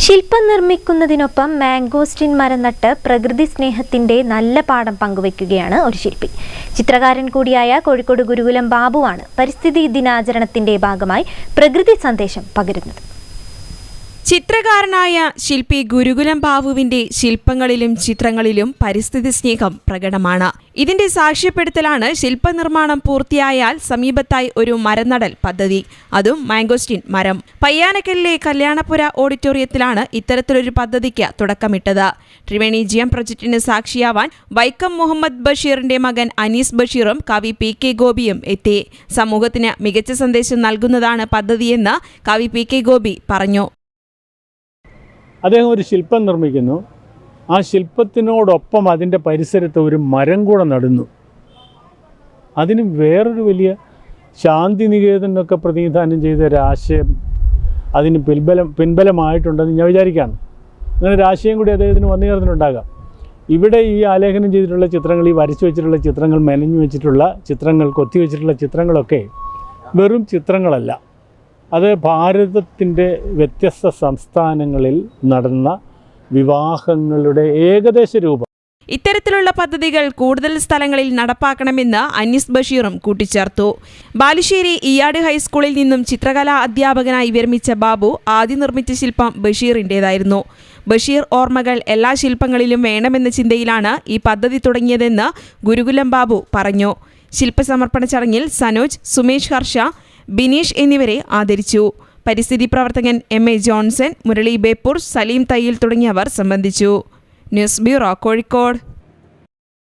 ശില്പം നിർമ്മിക്കുന്നതിനൊപ്പം മാംഗോസ്റ്റിൻ മരം നട്ട് പ്രകൃതി സ്നേഹത്തിന്റെ നല്ല പാഠം പങ്കുവയ്ക്കുകയാണ് ഒരു ശില്പി. ചിത്രകാരൻ കൂടിയായ കോഴിക്കോട് ഗുരുകുലം ബാബുവാണ് പരിസ്ഥിതി ദിനാചരണത്തിന്റെ ഭാഗമായി പ്രകൃതി സന്ദേശം പകരുന്നത്. ചിത്രകാരനായ ശില്പി ഗുരുകുലം ബാബുവിന്റെ ശില്പങ്ങളിലും ചിത്രങ്ങളിലും പരിസ്ഥിതി സ്നേഹം പ്രകടമാണ്. ഇതിന്റെ സാക്ഷ്യപ്പെടുത്തലാണ് ശില്പനിർമ്മാണം പൂർത്തിയായാൽ സമീപത്തായി ഒരു മരനടൽ പദ്ധതി, അതും മാംഗോസ്റ്റിൻ മരം. പയ്യാനക്കലിലെ കല്യാണപുര ഓഡിറ്റോറിയത്തിലാണ് ഇത്തരത്തിലൊരു പദ്ധതിക്ക് തുടക്കമിട്ടത്. ത്രിവേണി GM പ്രൊജക്ടിന് സാക്ഷിയാവാൻ വൈക്കം മുഹമ്മദ് ബഷീറിന്റെ മകൻ അനീസ് ബഷീറും കവി PK ഗോപിയും എത്തി. സമൂഹത്തിന് മികച്ച സന്ദേശം നൽകുന്നതാണ് പദ്ധതിയെന്ന് കവി PK ഗോപി പറഞ്ഞു. അദ്ദേഹം ഒരു ശില്പം നിർമ്മിക്കുന്നു. ആ ശില്പത്തിനോടൊപ്പം അതിൻ്റെ പരിസരത്ത് ഒരു മരം കൂടെ നടുന്നു. അതിന് വേറൊരു വലിയ ശാന്തി നികേതനൊക്കെ പ്രതിനിധാനം ചെയ്ത ഒരാശയം അതിന് പിൻബലമായിട്ടുണ്ടെന്ന് ഞാൻ വിചാരിക്കുകയാണ്. അങ്ങനെ ഒരു ആശയം കൂടി അദ്ദേഹത്തിന് വന്നു ചേർന്നിട്ടുണ്ടാകാം. ഇവിടെ ഈ ആലേഖനം ചെയ്തിട്ടുള്ള ചിത്രങ്ങൾ, ഈ വരച്ചു വെച്ചിട്ടുള്ള ചിത്രങ്ങൾ, മെനഞ്ഞു വെച്ചിട്ടുള്ള ചിത്രങ്ങൾ, കൊത്തി വെച്ചിട്ടുള്ള ചിത്രങ്ങളൊക്കെ വെറും ചിത്രങ്ങളല്ല. അത് ഭാരതത്തിൻ്റെ വ്യത്യസ്ത സംസ്ഥാനങ്ങളിൽ നടന്ന വിവാഹങ്ങളുടെ ഏകദേശ രൂപം. ഇത്തരത്തിലുള്ള പദ്ധതികൾ കൂടുതൽ സ്ഥലങ്ങളിൽ നടപ്പാക്കണമെന്ന് അനീസ് ബഷീറും കൂട്ടിച്ചേർത്തു. ബാലുശ്ശേരി ഈയാട് ഹൈസ്കൂളിൽ നിന്നും ചിത്രകലാ അധ്യാപകനായി വിരമിച്ച ബാബു ആദ്യം നിർമ്മിച്ച ശില്പം ബഷീറിൻ്റേതായിരുന്നു. ബഷീർ ഓർമ്മകൾ എല്ലാ ശില്പങ്ങളിലും വേണമെന്ന ചിന്തയിലാണ് ഈ പദ്ധതി തുടങ്ങിയതെന്ന് ഗുരുകുലം ബാബു പറഞ്ഞു. ശില്പസമർപ്പണ ചടങ്ങിൽ സനോജ്, സുമേഷ് ഹർഷ, ബിനീഷ് എന്നിവരെ ആദരിച്ചു. പരിസ്ഥിതി പ്രവർത്തകൻ MA ജോൺസൺ, മുരളി ബേപ്പൂർ, സലീം തയ്യിൽ തുടങ്ങിയവർ സംബന്ധിച്ചു. News bureau, Kozhikode.